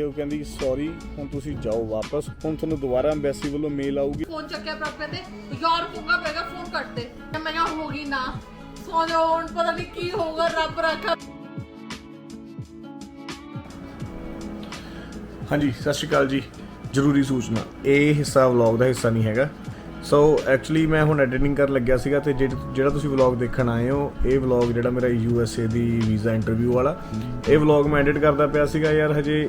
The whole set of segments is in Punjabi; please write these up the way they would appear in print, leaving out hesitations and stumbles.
ਉਹ ਕਹਿੰਦੀ ਸੌਰੀ ਹੁਣ ਤੁਸੀਂ ਜਾਓ ਵਾਪਸ, ਹੁਣ ਤੁਹਾਨੂੰ ਦੁਬਾਰਾ ਐਮਬੈਸੀ ਵੱਲੋਂ ਮੇਲ ਆਊਗੀ। ਫੋਨ ਚੱਕਿਆ ਪ੍ਰਭ ਕਹਿੰਦੇ ਯਾਰ ਫੋਗਾ ਪੈਗਾ ਫੋਨ ਕੱਟ ਦੇ। ਮੈਂ ਕਿਹਾ ਹੋ ਗਈ ਨਾ, ਸੌ ਜਾਓ ਹੁਣ, ਪਤਾ ਨਹੀਂ ਕੀ ਹੋਊਗਾ, ਰੱਬ ਰੱਖਾ। ਹਾਂਜੀ ਸਤਿ ਸ਼੍ਰੀ ਅਕਾਲ ਜੀ। ਜ਼ਰੂਰੀ ਸੂਚਨਾ, ਇਹ ਹਿੱਸਾ ਵਲੌਗ ਦਾ ਹਿੱਸਾ ਨਹੀਂ ਹੈਗਾ। ਸੋ ਐਕਚੁਅਲੀ ਮੈਂ ਹੁਣ ਐਡੀਟਿੰਗ ਕਰਨ ਲੱਗਿਆ ਸੀਗਾ ਅਤੇ ਜਿਹੜਾ ਤੁਸੀਂ ਵਲੌਗ ਦੇਖਣ ਆਏ ਹੋ, ਇਹ ਵਲੌਗ ਜਿਹੜਾ ਮੇਰਾ USA ਦੀ ਵੀਜ਼ਾ ਇੰਟਰਵਿਊ ਵਾਲਾ, ਇਹ ਵਲੌਗ ਮੈਂ ਐਡਿਟ ਕਰਦਾ ਪਿਆ ਸੀਗਾ ਯਾਰ। ਹਜੇ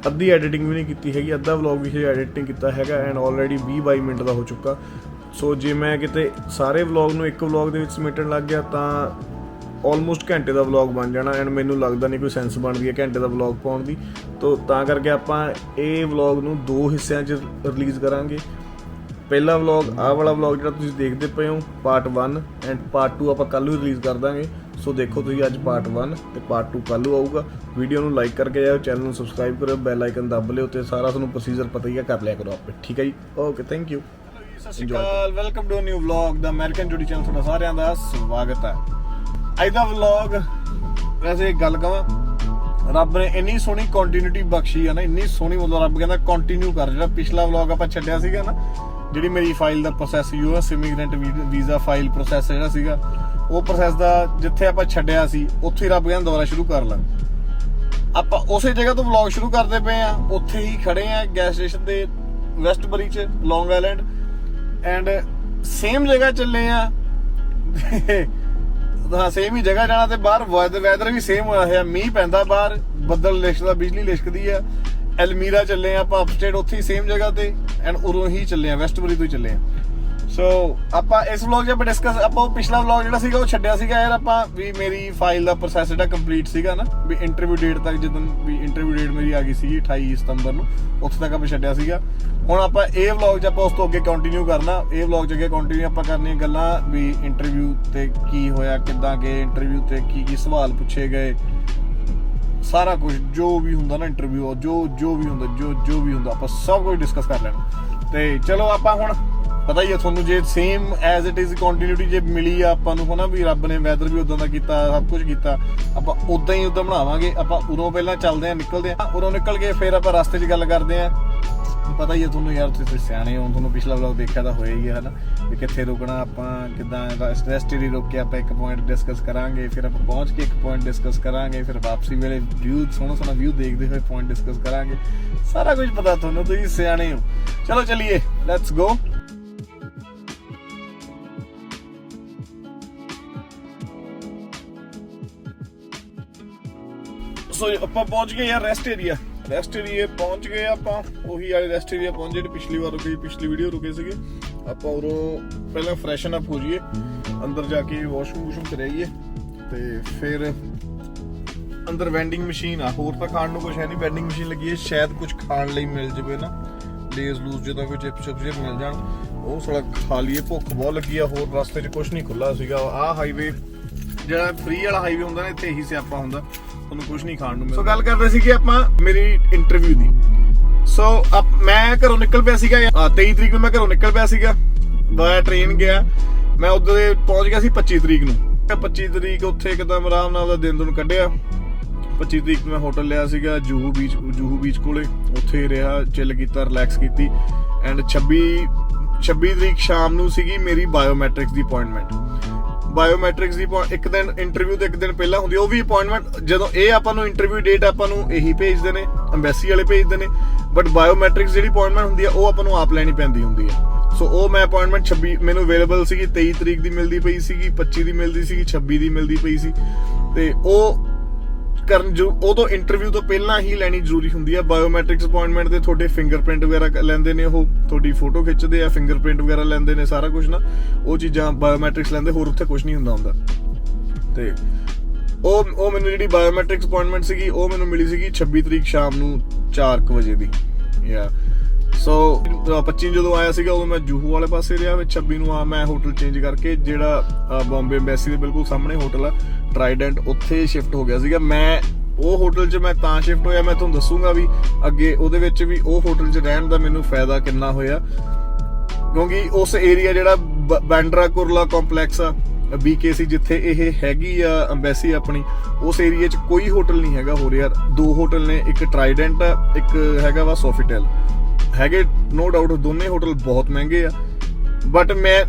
ਅੱਧੀ ਐਡੀਟਿੰਗ ਵੀ ਨਹੀਂ ਕੀਤੀ ਹੈਗੀ, ਅੱਧਾ ਵਲੌਗ ਵੀ ਹਜੇ ਐਡਿਟ ਨਹੀਂ ਕੀਤਾ ਹੈਗਾ ਐਂਡ ਆਲਰੇਡੀ 20-22 ਮਿੰਟ ਦਾ ਹੋ ਚੁੱਕਾ। ਸੋ ਜੇ ਮੈਂ ਕਿਤੇ ਸਾਰੇ ਵਲੌਗ ਨੂੰ ਇੱਕ ਵਲੌਗ ਦੇ ਵਿੱਚ ਸਮੇਟਣ ਲੱਗ ਗਿਆ ਤਾਂ ਆਲਮੋਸਟ ਘੰਟੇ ਦਾ ਵਲੌਗ ਬਣ ਜਾਣਾ ਐਂਡ ਮੈਨੂੰ ਲੱਗਦਾ ਨਹੀਂ ਕੋਈ ਸੈਂਸ ਬਣਦੀ ਹੈ ਘੰਟੇ ਦਾ ਵਲੌਗ ਪਾਉਣ ਦੀ। ਤਾਂ ਕਰਕੇ ਆਪਾਂ ਇਹ ਵਲੌਗ ਨੂੰ 2 ਹਿੱਸਿਆਂ 'ਚ ਰਿਲੀਜ਼ ਕਰਾਂਗੇ। ਪਹਿਲਾ ਵਲੌਗ, ਆਹ ਵਾਲਾ ਵਲੌਗ ਜਿਹੜਾ ਤੁਸੀਂ ਦੇਖਦੇ ਪਏ ਹੋ, ਪਾਰਟ 1 ਐਂਡ ਪਾਰਟ 2 ਆਪਾਂ ਕੱਲ੍ਹ ਨੂੰ ਰਿਲੀਜ਼ ਕਰ ਦਾਂਗੇ। ਸੋ ਦੇਖੋ ਤੁਸੀਂ ਅੱਜ ਪਾਰਟ 1 ਅਤੇ ਪਾਰਟ 2 ਕੱਲ੍ਹ ਨੂੰ ਆਊਗਾ। ਵੀਡੀਓ ਨੂੰ ਲਾਈਕ ਕਰਕੇ ਜਾਓ, ਚੈਨਲ ਨੂੰ ਸਬਸਕ੍ਰਾਈਬ ਕਰੋ, ਬੈਲ ਆਈਕਨ ਦੱਬ ਲਿਓ ਅਤੇ ਸਾਰਾ ਤੁਹਾਨੂੰ ਪ੍ਰੋਸੀਜਰ ਪਤਾ ਹੀ ਹੈ, ਕਰ ਲਿਆ ਕਰੋ ਆਪੇ। ਠੀਕ ਹੈ ਜੀ, ਓਕੇ, ਥੈਂਕ ਯੂ। ਸਤਿ ਸ਼੍ਰੀ ਅਕਾਲ, ਵੈਲਕਮ ਟੂ ਨਿਊ ਵਲੌਗ ਦਾ ਅਮਰੀਕਨ ਜੁਡੀ ਚੈਨਲ। ਤੁਹਾਡਾ ਸਾਰਿਆਂ ਦਾ ਸਵਾਗਤ ਹੈ। ਅੱਜ ਦਾ ਵਲੌਗ, ਵੈਸੇ ਗੱਲ ਕਹਾਂ, ਰੱਬ ਨੇ ਇੰਨੀ ਸੋਹਣੀ ਕੰਟੀਨਿਊਟੀ ਬਖਸ਼ੀ ਆ ਨਾ, ਇੰਨੀ ਸੋਹਣੀ, ਮਤਲਬ ਰੱਬ ਕਹਿੰਦਾ ਕੰਟੀਨਿਊ ਕਰ। ਜਿਹੜਾ ਪਿਛਲਾ ਵਲੌਗ ਆਪਾਂ ਛੱਡਿਆ ਸੀਗਾ ਨਾ, ਜਿਹੜੀ ਮੇਰੀ ਫਾਈਲ ਦਾ process, US immigrant visa file process ਜਿਹੜਾ ਸੀਗਾ, ਉਹ ਪ੍ਰੋਸੈਸ ਦਾ ਜਿੱਥੇ ਆਪਾਂ ਛੱਡਿਆ ਸੀ ਉੱਥੇ ਹੀ ਰੱਬ ਕਹਿੰਦਾ ਦੁਬਾਰਾ ਸ਼ੁਰੂ ਕਰ ਲਾ। ਆਪਾਂ ਉਸੇ ਜਗ੍ਹਾ ਤੋਂ ਵਲੌਗ ਸ਼ੁਰੂ ਕਰਦੇ ਪਏ ਆ, ਉੱਥੇ ਹੀ ਖੜੇ ਆ ਗੈਸ ਸਟੇਸ਼ਨ ਦੇ ਵੈਸਟਬਰੀ 'ਚ, ਲੌਂਗ ਆਈਲੈਂਡ, ਐਂਡ ਸੇਮ ਜਗ੍ਹਾ ਚੱਲੇ ਆ। ਹਾਂ, ਸੇਮ ਹੀ ਜਗ੍ਹਾ ਜਾਣਾ, ਤੇ ਬਾਹਰ ਵੈਦਰ ਵੀ ਸੇਮ ਹੋਇਆ ਹੋਇਆ, ਮੀਂਹ ਪੈਂਦਾ ਬਾਹਰ, ਬੱਦਲ ਲਿਸ਼ਕਦਾ, ਬਿਜਲੀ ਲਿਸ਼ਕਦੀ ਆ। ਐਲਮੀਰਾ ਚੱਲੇ ਆ ਆਪਾਂ, ਅਪਸਟੇਟ, ਉੱਥੇ ਹੀ ਸੇਮ ਜਗ੍ਹਾ ਤੇ, ਐਂਡ ਉਰੋਂ ਹੀ ਚੱਲੇ ਆ, ਵੈਸਟਬਰੀ ਤੋਂ ਹੀ ਚੱਲੇ ਆ। ਸੋ ਆਪਾਂ ਇਸ ਵਲੌਗ 'ਚ ਆਪਾਂ ਡਿਸਕਸ, ਆਪਾਂ ਉਹ ਪਿਛਲਾ ਵਲੌਗ ਜਿਹੜਾ ਸੀਗਾ ਉਹ ਛੱਡਿਆ ਸੀਗਾ ਯਾਰ ਆਪਾਂ, ਵੀ ਮੇਰੀ ਫਾਈਲ ਦਾ ਪ੍ਰੋਸੈਸ ਜਿਹੜਾ ਕੰਪਲੀਟ ਸੀਗਾ ਨਾ, ਵੀ ਇੰਟਰਵਿਊ ਡੇਟ ਤੱਕ, ਜਦੋਂ ਵੀ ਇੰਟਰਵਿਊ ਡੇਟ ਮੇਰੀ ਆ ਗਈ ਸੀਗੀ 28 ਸਤੰਬਰ ਨੂੰ, ਉੱਥੇ ਤੱਕ ਆਪਾਂ ਛੱਡਿਆ ਸੀਗਾ। ਹੁਣ ਆਪਾਂ ਇਹ ਵਲੌਗ 'ਚ ਆਪਾਂ ਉਸ ਤੋਂ ਅੱਗੇ ਕੰਟੀਨਿਊ ਕਰਨਾ। ਇਹ ਵਲੌਗ 'ਚ ਅੱਗੇ ਕੰਟੀਨਿਊ ਆਪਾਂ ਕਰਨੀਆਂ ਗੱਲਾਂ, ਵੀ ਇੰਟਰਵਿਊ ਤੇ ਕੀ ਹੋਇਆ, ਕਿੱਦਾਂ ਗਏ ਇੰਟਰਵਿਊ ਤੇ, ਕੀ ਸਵਾਲ ਪੁੱਛੇ ਗਏ, ਸਾਰਾ ਕੁਝ ਜੋ ਵੀ ਹੁੰਦਾ ਨਾ ਇੰਟਰਵਿਊ, ਜੋ ਵੀ ਹੁੰਦਾ ਆਪਾਂ ਸਭ ਕੁਝ ਡਿਸਕਸ ਕਰ ਲੈਣਾ। ਤੇ ਚਲੋ ਆਪਾਂ ਹੁਣ, ਪਤਾ ਹੀ ਹੈ ਤੁਹਾਨੂੰ, ਜੇ same as it is continuity ਜੇ ਮਿਲੀ ਆ ਆਪਾਂ ਨੂੰ, ਹਨਾ, ਵੀ ਰੱਬ ਨੇ ਵੈਦਰ ਵੀ ਉਦਾਂ ਦਾ ਕੀਤਾ, ਸਭ ਕੁਝ ਕੀਤਾ, ਆਪਾਂ ਉਦਾਂ ਹੀ ਬਣਾਵਾਂਗੇ। ਆਪਾਂ ਉਰੋਂ ਪਹਿਲਾਂ ਚੱਲਦੇ ਆ, ਨਿਕਲਦੇ ਆ, ਉਰੋਂ ਨਿਕਲ ਕੇ ਫਿਰ ਆਪਾਂ ਰਸਤੇ 'ਚ ਗੱਲ ਕਰਦੇ ਆ। ਪਤਾ ਹੀ ਹੈ ਤੁਹਾਨੂੰ ਯਾਰ, ਤੁਸੀਂ ਸਿਆਣੇ ਹੋ, ਤੁਹਾਨੂੰ ਪਿਛਲਾ ਵਲੌਗ ਦੇਖਿਆ ਤਾਂ ਹੋਇਆ ਹੀ ਹੈ, ਹਨਾ, ਵੀ ਕਿੱਥੇ ਰੁਕਣਾ ਆਪਾਂ, ਕਿੱਦਾਂ ਰੈਸਟ ਏਰੀਆ ਰੁਕ ਕੇ ਆਪਾਂ ਇੱਕ ਪੁਆਇੰਟ ਡਿਸਕਸ ਕਰਾਂਗੇ, ਫਿਰ ਆਪਾਂ ਪਹੁੰਚ ਕੇ ਇੱਕ ਪੁਆਇੰਟ ਡਿਸਕਸ ਕਰਾਂਗੇ, ਫਿਰ ਵਾਪਸੀ ਵੇਲੇ ਵਿਊ, ਸੋਹਣਾ ਵਿਊ ਦੇਖਦੇ ਹੋਏ ਪੁਆਇੰਟ ਡਿਸਕਸ ਕਰਾਂਗੇ। ਸਾਰਾ ਕੁਝ ਪਤਾ ਤੁਹਾਨੂੰ, ਤੁਸੀਂ ਸਿਆਣੇ ਹੋ। ਚਲੋ ਚੱਲੀਏ, ਲੈਟਸ ਗੋ। ਸੋ ਆਪਾਂ ਪਹੁੰਚ ਗਏ ਯਾਰ ਰੈਸਟ ਏਰੀਆ ਪਹੁੰਚ ਗਏ ਆਪਾਂ, ਉਹੀ ਵਾਲੇ ਰੈਸਟ ਏਰੀਆ ਪਹੁੰਚ ਜਿਹੜੇ ਪਿਛਲੀ ਵਾਰ ਰੁਕੇ, ਪਿਛਲੀ ਵੀਡੀਓ ਰੁਕੇ ਸੀਗੇ। ਆਪਾਂ ਉਰੋਂ ਪਹਿਲਾਂ ਫਰੈਸ਼ਨ ਅਪ ਹੋ ਜਾਈਏ, ਅੰਦਰ ਜਾ ਕੇ ਵਾਸ਼ਰੂਮ ਕਰਾਈਏ, ਤੇ ਫਿਰ ਅੰਦਰ ਵੈਂਡਿੰਗ ਮਸ਼ੀਨ ਆ, ਹੋਰ ਤਾਂ ਖਾਣ ਨੂੰ ਕੁਛ ਹੈ ਨਹੀਂ, ਵੈਂਡਿੰਗ ਮਸ਼ੀਨ ਲੱਗੀ ਹੈ, ਸ਼ਾਇਦ ਕੁਝ ਖਾਣ ਲਈ ਮਿਲ ਜਾਵੇ ਨਾ, ਲੇਜ਼ ਲੂਜ਼ ਜਿੱਦਾਂ ਕੋਈ ਚਿਪਸ ਮਿਲ ਜਾਣ, ਉਹ ਸਾਲਾ ਖਾ ਲਈਏ, ਭੁੱਖ ਬਹੁਤ ਲੱਗੀ ਆ। ਹੋਰ ਰਸਤੇ 'ਚ ਕੁਛ ਨਹੀਂ ਖੁੱਲ੍ਹਾ ਸੀਗਾ। ਆਹ ਹਾਈਵੇ ਜਿਹੜਾ ਫ੍ਰੀ ਵਾਲਾ ਹਾਈਵੇ ਹੁੰਦਾ ਨਾ, ਇੱਥੇ ਇਹੀ ਸਿਆਪਾ ਹੁੰਦਾ, ਤੁਹਾਨੂੰ ਕੁਝ ਨਹੀਂ ਖਾਣ ਨੂੰ ਮਿਲਦਾ। ਸੋ ਗੱਲ ਕਰ ਰਹੇ ਸੀਗੇ ਆਪਾਂ ਮੇਰੀ ਇੰਟਰਵਿਊ ਦੀ। ਸੋ ਮੈਂ ਘਰੋਂ ਨਿਕਲ ਪਿਆ ਸੀਗਾ 23 ਤਰੀਕ ਨੂੰ, ਮੈਂ ਘਰੋਂ ਨਿਕਲ ਪਿਆ ਸੀਗਾ, ਬਾਇਆ ਟ੍ਰੇਨ ਗਿਆ। ਮੈਂ ਉਦੋਂ ਪਹੁੰਚ ਗਿਆ ਸੀ 25 ਤਰੀਕ ਨੂੰ। 25 ਤਰੀਕ ਉੱਥੇ ਇੱਕਦਮ ਆਰਾਮ ਨਾਲ ਉਹਦਾ ਦਿਨ ਕੱਢਿਆ। 25 ਤਰੀਕ ਨੂੰ ਮੈਂ ਹੋਟਲ ਲਿਆ ਸੀਗਾ ਜੂਹੂ ਬੀਚ ਕੋਲੇ, ਉੱਥੇ ਰਿਹਾ, ਚਿੱਲ ਕੀਤਾ, ਰਿਲੈਕਸ ਕੀਤੀ। ਐਂਡ 26 ਤਰੀਕ ਸ਼ਾਮ ਨੂੰ ਸੀਗੀ ਮੇਰੀ ਬਾਇਓਮੈਟ੍ਰਿਕਸ ਦੀ ਅਪਾਇੰਟਮੈਂਟ। ਬਾਇਓਮੈਟ੍ਰਿਕਸ ਦੀ ਇੱਕ ਦਿਨ ਇੰਟਰਵਿਊ ਤੋਂ ਇੱਕ ਦਿਨ ਪਹਿਲਾਂ ਹੁੰਦੀ, ਉਹ ਵੀ ਅਪਾਇੰਟਮੈਂਟ ਜਦੋਂ ਇਹ ਆਪਾਂ ਨੂੰ ਇੰਟਰਵਿਊ ਡੇਟ ਆਪਾਂ ਨੂੰ ਇਹੀ ਭੇਜਦੇ ਨੇ, ਐਮਬੈਸੀ ਵਾਲੇ ਭੇਜਦੇ ਨੇ, ਬਟ ਬਾਇਓਮੈਟ੍ਰਿਕਸ ਜਿਹੜੀ ਅਪਾਇੰਟਮੈਂਟ ਹੁੰਦੀ ਆ ਉਹ ਆਪਾਂ ਨੂੰ ਆਪ ਲੈਣੀ ਪੈਂਦੀ ਹੁੰਦੀ ਆ। ਸੋ ਉਹ ਮੈਂ ਅਪਾਇੰਟਮੈਂਟ 26 ਮੈਨੂੰ ਅਵੇਲੇਬਲ ਸੀਗੀ, 23 ਤਰੀਕ ਦੀ ਮਿਲਦੀ ਪਈ ਸੀਗੀ, 25 ਦੀ ਮਿਲਦੀ ਸੀਗੀ, 26 ਦੀ ਮਿਲਦੀ ਪਈ ਸੀ, ਤੇ ਉਹ ਕਰਨ ਜੋ ਉਦੋਂ ਇੰਟਰਵਿਊ ਤੋਂ ਪਹਿਲਾਂ ਹੀ ਲੈਣੀ ਜ਼ਰੂਰੀ ਹੁੰਦੀ ਆ। ਬਾਇਓਮੈਟ੍ਰਿਕਸ ਅਪਾਇੰਟਮੈਂਟ ਦੇ ਤੁਹਾਡੇ ਫਿੰਗਰਪ੍ਰਿੰਟ ਵਗੈਰਾ ਲੈਂਦੇ ਨੇ, ਉਹ ਤੁਹਾਡੀ ਫੋਟੋ ਖਿੱਚਦੇ ਆ, ਫਿੰਗਰਪ੍ਰਿੰਟ ਵਗੈਰਾ ਲੈਂਦੇ ਨੇ, ਸਾਰਾ ਕੁਝ ਨਾ, ਉਹ ਚੀਜ਼ਾਂ ਬਾਇਓਮੈਟ੍ਰਿਕਸ ਲੈਂਦੇ, ਹੋਰ ਉੱਥੇ ਕੁਝ ਨਹੀਂ ਹੁੰਦਾ। ਤੇ ਉਹ ਮੈਨੂੰ ਜਿਹੜੀ ਬਾਇਓਮੈਟ੍ਰਿਕਸ ਅਪਾਇੰਟਮੈਂਟ ਸੀਗੀ ਉਹ ਮੈਨੂੰ ਮਿਲੀ ਸੀਗੀ 26 ਤਰੀਕ ਸ਼ਾਮ ਨੂੰ 4 ਵਜੇ ਦੀ। ਸੋ 25 ਜਦੋਂ ਆਇਆ ਸੀਗਾ ਉਦੋਂ ਮੈਂ ਜੂਹੂ ਵਾਲੇ ਪਾਸੇ ਰਿਹਾ, 26 ਨੂੰ ਮੈਂ ਹੋਟਲ ਚੇਂਜ ਕਰਕੇ, ਜਿਹੜਾ ਬੰਬੇ ਐਮਬੈਸੀ ਦੇ ਬਿਲਕੁਲ ਸਾਹਮਣੇ ਹੋਟਲ ਆ ਟਰਾਈਡੈਂਟ, ਉੱਥੇ ਸ਼ਿਫਟ ਹੋ ਗਿਆ ਸੀਗਾ। ਮੈਂ ਉਹ ਹੋਟਲ 'ਚ ਮੈਂ ਤਾਂ ਸ਼ਿਫਟ ਹੋਇਆ, ਮੈਂ ਤੁਹਾਨੂੰ ਦੱਸੂਗਾ ਵੀ ਅੱਗੇ ਉਹਦੇ ਵਿੱਚ ਵੀ ਉਹ ਹੋਟਲ 'ਚ ਰਹਿਣ ਦਾ ਮੈਨੂੰ ਫਾਇਦਾ ਕਿੰਨਾ ਹੋਇਆ, ਕਿਉਂਕਿ ਉਸ ਏਰੀਆ ਜਿਹੜਾ ਬਾਂਡਰਾ ਕੁਰਲਾ ਕੰਪਲੈਕਸ ਆ, BKC ਜਿੱਥੇ ਇਹ ਹੈਗੀ ਆ ਅੰਬੈਸੀ ਆਪਣੀ, ਉਸ ਏਰੀਆ 'ਚ ਕੋਈ ਹੋਟਲ ਨਹੀਂ ਹੈਗਾ ਹੋਰ ਯਾਰ। 2 ਹੋਟਲ ਨੇ, ਇੱਕ ਟਰਾਈਡੈਂਟ ਆ, ਇੱਕ ਹੈਗਾ ਵਾ ਸੋਫੀਟੈਲ। ਹੈਗੇ ਨੋ ਡਾਊਟ ਦੋਨੇ ਹੋਟਲ ਬਹੁਤ ਮਹਿੰਗੇ ਆ, ਬਟ ਮੈਂ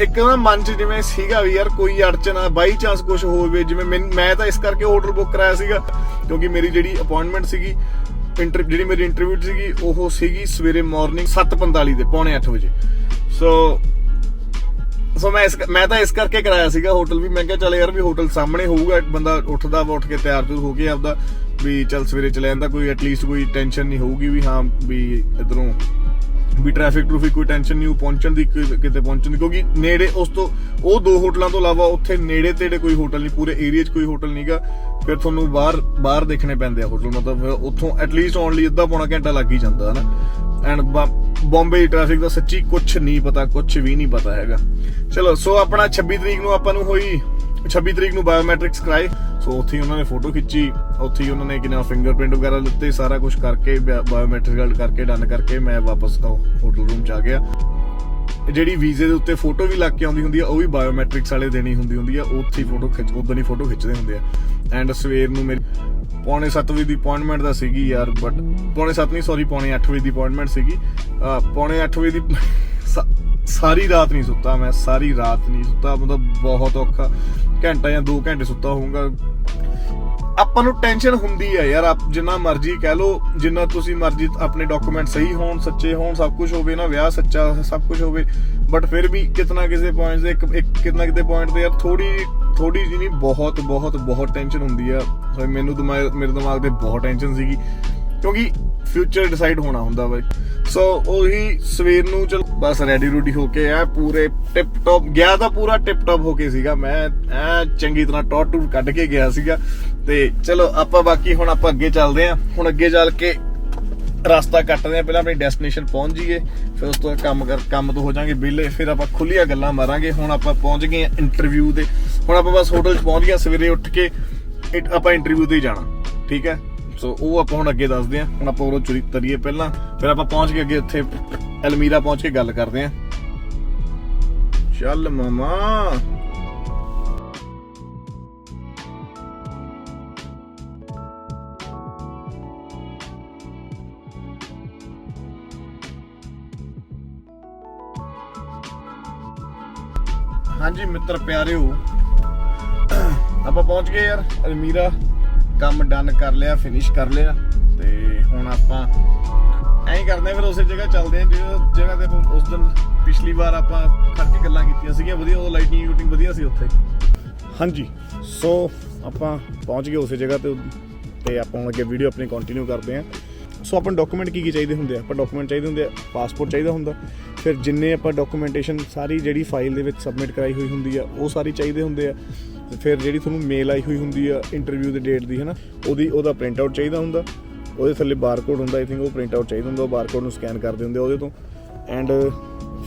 ਇੱਕ ਨਾ ਮਨ 'ਚ ਜਿਵੇਂ ਸੀਗਾ ਵੀ ਯਾਰ ਕੋਈ ਅੜਚਨ ਆ, ਬਾਈ ਚਾਂਸ ਕੁਝ ਹੋਵੇ। ਜਿਵੇਂ ਮੈਂ ਤਾਂ ਇਸ ਕਰਕੇ ਹੋਟਲ ਬੁੱਕ ਕਰਾਇਆ ਸੀਗਾ ਕਿਉਂਕਿ ਮੇਰੀ ਜਿਹੜੀ ਅਪਾਇੰਟਮੈਂਟ ਸੀਗੀ, ਜਿਹੜੀ ਮੇਰੀ ਇੰਟਰਵਿਊ ਸੀਗੀ, ਉਹ ਸੀਗੀ ਸਵੇਰੇ ਮਾਰਨਿੰਗ 7:45 ਦੇ, ਪੌਣੇ 8 ਵਜੇ। ਸੋ ਮੈਂ ਤਾਂ ਇਸ ਕਰਕੇ ਕਰਾਇਆ ਸੀਗਾ ਹੋਟਲ ਵੀ। ਮੈਂ ਕਿਹਾ ਚੱਲ ਯਾਰ ਵੀ ਹੋਟਲ ਸਾਹਮਣੇ ਹੋਊਗਾ, ਬੰਦਾ ਉੱਠਦਾ ਉੱਠ ਕੇ ਤਿਆਰ ਹੋ ਕੇ ਆਪਦਾ ਵੀ ਚੱਲ ਸਵੇਰੇ ਚਲੇ ਜਾਂਦਾ, ਕੋਈ ਐਟਲੀਸਟ ਕੋਈ ਟੈਨਸ਼ਨ ਨਹੀਂ ਹੋਊਗੀ ਵੀ ਹਾਂ ਵੀ ਇਧਰੋਂ ਵੀ ਟ੍ਰੈਫਿਕ ਕੋਈ ਟੈਨਸ਼ਨ ਨਹੀਂ ਪਹੁੰਚਣ ਦੀ, ਕਿਤੇ ਪਹੁੰਚਣ ਦੀ। ਕਿਉਂਕਿ ਨੇੜੇ ਉਸ ਤੋਂ ਉਹ 2 ਹੋਟਲਾਂ ਤੋਂ ਇਲਾਵਾ ਉੱਥੇ ਨੇੜੇ ਤੇੜੇ ਕੋਈ ਹੋਟਲ ਨਹੀਂ, ਪੂਰੇ ਏਰੀਆ 'ਚ ਕੋਈ ਹੋਟਲ ਨਹੀਂਗਾ। ਫਿਰ ਤੁਹਾਨੂੰ ਬਾਹਰ ਦੇਖਣੇ ਪੈਂਦੇ ਆ ਹੋਟਲ, ਮਤਲਬ ਉੱਥੋਂ ਐਟਲੀਸਟ ਆਉਣ ਲਈ ਅੱਧਾ ਪੌਣਾ ਘੰਟਾ ਲੱਗ ਹੀ ਜਾਂਦਾ ਹਨਾ। ਐਂਡ ਬੰਬੇ ਦੀ ਟ੍ਰੈਫਿਕ ਦਾ ਸੱਚੀ ਕੁਛ ਨਹੀਂ ਪਤਾ, ਕੁਛ ਵੀ ਨਹੀਂ ਪਤਾ ਹੈਗਾ। ਚਲੋ ਸੋ ਆਪਣਾ 26 ਤਰੀਕ ਨੂੰ ਆਪਾਂ ਨੂੰ ਹੋਈ 26 ਤਰੀਕ ਨੂੰ ਬਾਇਓਮੈਟ੍ਰਿਕਸ ਕਰਾਏ। ਸੋ ਉੱਥੇ ਉਹਨਾਂ ਨੇ ਫੋਟੋ ਖਿੱਚੀ, ਉੱਥੇ ਹੀ ਉਹਨਾਂ ਨੇ ਕਿੰਨਾ ਫਿੰਗਰਪ੍ਰਿੰਟ ਵਗੈਰਾ ਲਿੱਤੇ, ਸਾਰਾ ਕੁਝ ਕਰਕੇ ਬਾਇਓਮੈਟ੍ਰਿਕ ਕਰਕੇ ਡਨ ਕਰਕੇ ਮੈਂ ਵਾਪਸ ਹੋਟਲ ਰੂਮ 'ਚ ਆ ਗਿਆ। ਜਿਹੜੀ ਵੀਜ਼ੇ ਦੇ ਉੱਤੇ ਫੋਟੋ ਵੀ ਲੱਗ ਕੇ ਆਉਂਦੀ ਹੁੰਦੀ ਆ, ਉਹ ਵੀ ਬਾਇਓਮੈਟ੍ਰਿਕਸ ਵਾਲੇ ਦੇਣੀ ਹੁੰਦੀ ਆ। ਉੱਥੇ ਹੀ ਉਦੋਂ ਹੀ ਫੋਟੋ ਖਿੱਚਦੇ ਹੁੰਦੇ ਆ। ਐਂਡ ਸਵੇਰ ਨੂੰ ਮੇਰੀ ਪੌਣੇ 7 ਵਜੇ ਦੀ ਅਪਾਇੰਟਮੈਂਟ ਦਾ ਸੀਗੀ ਯਾਰ, ਬਟ ਪੌਣੇ 7 ਨਹੀਂ ਸੌਰੀ ਪੌਣੇ 8 ਵਜੇ ਦੀ ਅਪਾਇੰਟਮੈਂਟ ਸੀਗੀ। ਪੌਣੇ 8 ਵਜੇ ਦੀ ਸਾਰੀ ਰਾਤ ਨਹੀਂ ਸੁੱਤਾ ਮੈਂ, ਸਾਰੀ ਰਾਤ ਨਹੀਂ ਸੁੱਤਾ, ਮਤਲਬ ਬਹੁਤ ਔਖਾ। ਘੰਟਾ ਜਾਂ 2 ਘੰਟੇ ਸੁੱਤਾ ਹੋਊਗਾ। ਆਪਾਂ ਨੂੰ ਟੈਨਸ਼ਨ ਹੁੰਦੀ ਹੈ ਯਾਰ, ਆਪ ਜਿੰਨਾ ਮਰਜ਼ੀ ਕਹਿ ਲਓ, ਜਿੰਨਾ ਤੁਸੀਂ ਮਰਜ਼ੀ ਆਪਣੇ ਡਾਕੂਮੈਂਟ ਸਹੀ ਹੋਣ, ਸੱਚੇ ਹੋਣ, ਸਭ ਕੁਝ ਹੋਵੇ ਨਾ, ਵਿਆਹ ਸੱਚਾ ਸਭ ਕੁਝ ਹੋਵੇ, ਬਟ ਫਿਰ ਵੀ ਕਿਤਨਾ ਕਿਸੇ ਪੁਆਇੰਟ ਤੇ ਕਿਤਨਾ ਕਿਤੇ ਪੁਆਇੰਟ ਤੇ ਯਾਰ ਥੋੜੀ ਜਿਹੀ ਨਹੀਂ ਬਹੁਤ ਟੈਨਸ਼ਨ ਹੁੰਦੀ ਆ। ਸੋ ਮੇਰੇ ਦਿਮਾਗ ਤੇ ਬਹੁਤ ਟੈਨਸ਼ਨ ਸੀਗੀ ਕਿਉਂਕਿ ਫਿਊਚਰ ਡਿਸਾਈਡ ਹੋਣਾ ਹੁੰਦਾ ਵਾ। ਸੋ ਉਹੀ ਸਵੇਰ ਨੂੰ ਚਲ ਬਸ ਰੈਡੀ ਹੋ ਕੇ ਆ ਪੂਰੇ ਟਿਪ ਟੌਪ ਗਿਆ, ਤਾਂ ਪੂਰਾ ਟਿਪ ਟੌਪ ਹੋ ਕੇ ਸੀਗਾ ਮੈਂ, ਚੰਗੀ ਤਰ੍ਹਾਂ ਟੂਰ ਕੱਢ ਕੇ ਗਿਆ ਸੀਗਾ। ਤੇ ਚਲੋ ਆਪਾਂ ਬਾਕੀ ਹੁਣ ਆਪਾਂ ਅੱਗੇ ਚੱਲਦੇ ਆਂ। ਹੁਣ ਅੱਗੇ ਚੱਲ ਕੇ ਰਸਤਾ ਕੱਟਦੇ ਆਂ, ਪਹਿਲਾਂ ਆਪਣੀ ਡੈਸਟੀਨੇਸ਼ਨ ਪਹੁੰਚ ਜਾਈਏ, ਫਿਰ ਉਸ ਤੋਂ ਕੰਮ ਤੋਂ ਹੋ ਜਾਾਂਗੇ ਵਿਹਲੇ, ਫਿਰ ਆਪਾਂ ਖੁੱਲੀਆਂ ਗੱਲਾਂ ਮਾਰਾਂਗੇ। ਹੁਣ ਆਪਾਂ ਪਹੁੰਚ ਗਏ ਆਂ ਇੰਟਰਵਿਊ ਤੇ, ਹੁਣ ਆਪਾਂ ਬਸ ਹੋਟਲ 'ਚ ਪਹੁੰਚ ਗਏ। ਸਵੇਰੇ ਉੱਠ ਕੇ ਆਪਾਂ ਇੰਟਰਵਿਊ ਤੇ ਹੀ ਜਾਣਾ, ਠੀਕ ਹੈ। ਸੋ ਉਹ ਆਪਾਂ ਹੁਣ ਅੱਗੇ ਦੱਸਦੇ ਆਂ। ਹੁਣ ਆਪਾਂ ਉਰੋਂ ਤਰੀਏ ਪਹਿਲਾਂ, ਫਿਰ ਆਪਾਂ ਪਹੁੰਚ ਕੇ ਅੱਗੇ ਉੱਥੇ ਐਲਮੀਰਾ ਪਹੁੰਚ ਕੇ ਗੱਲ ਕਰਦੇ ਆਂ। ਚੱਲ ਮਾਮਾ। ਹਾਂਜੀ ਮਿੱਤਰ ਪਿਆਰਿਓ, ਆਪਾਂ ਪਹੁੰਚ ਗਏ ਯਾਰ ਐਲਮੀਰਾ। ਕੰਮ ਡਨ ਕਰ ਲਿਆ, ਫਿਨਿਸ਼ ਕਰ ਲਿਆ, ਤੇ ਹੁਣ ਆਪਾਂ ਐਂ ਕਰਦੇ ਫਿਰ ਉਸੇ ਜਗ੍ਹਾ ਚੱਲਦੇ ਹਾਂ ਜਿਸ ਜਗ੍ਹਾ ਤੇ ਉਸ ਦਿਨ ਪਿਛਲੀ ਵਾਰ ਆਪਾਂ ਖੜ ਕੇ ਗੱਲਾਂ ਕੀਤੀਆਂ ਸੀਗੀਆਂ। ਵਧੀਆ, ਉਹ ਲਾਈਟਿੰਗ ਵਧੀਆ ਸੀ ਉੱਥੇ। ਹਾਂਜੀ ਸੋ ਆਪਾਂ ਪਹੁੰਚ ਗਏ ਉਸੇ ਜਗ੍ਹਾ ਤੇ ਆਪਾਂ ਹੁਣ ਅੱਗੇ ਵੀਡੀਓ ਆਪਣੀ ਕੰਟੀਨਿਊ ਕਰਦੇ ਹਾਂ। ਸੋ ਆਪਾਂ ਡਾਕੂਮੈਂਟ ਕੀ ਚਾਹੀਦੇ ਹੁੰਦੇ ਆ? ਆਪਾਂ ਡਾਕੂਮੈਂਟ ਚਾਹੀਦੇ ਹੁੰਦੇ ਆ, ਪਾਸਪੋਰਟ ਚਾਹੀਦਾ ਹੁੰਦਾ, ਫਿਰ ਜਿੰਨੇ ਆਪਾਂ ਡਾਕੂਮੈਂਟੇਸ਼ਨ ਸਾਰੀ ਜਿਹੜੀ ਫਾਈਲ ਦੇ ਵਿੱਚ ਸਬਮਿਟ ਕਰਾਈ ਹੋਈ ਹੁੰਦੀ ਆ ਉਹ ਸਾਰੀ ਚਾਹੀਦੇ ਹੁੰਦੇ ਆ। ਫਿਰ ਜਿਹੜੀ ਤੁਹਾਨੂੰ ਮੇਲ ਆਈ ਹੋਈ ਹੁੰਦੀ ਆ ਇੰਟਰਵਿਊ ਦੇ ਡੇਟ ਦੀ ਹੈ ਨਾ, ਉਹਦਾ ਪ੍ਰਿੰਟ ਆਊਟ ਚਾਹੀਦਾ ਹੁੰਦਾ। ਉਹਦੇ ਥੱਲੇ ਬਾਰਕੋਡ ਹੁੰਦਾ, ਆਈ ਥਿੰਕ ਉਹ ਪ੍ਰਿੰਟ ਆਊਟ ਚਾਹੀਦਾ ਹੁੰਦਾ। ਉਹ ਬਾਰਕੋਡ ਨੂੰ ਸਕੈਨ ਕਰਦੇ ਹੁੰਦੇ ਉਹਦੇ ਤੋਂ। ਐਂਡ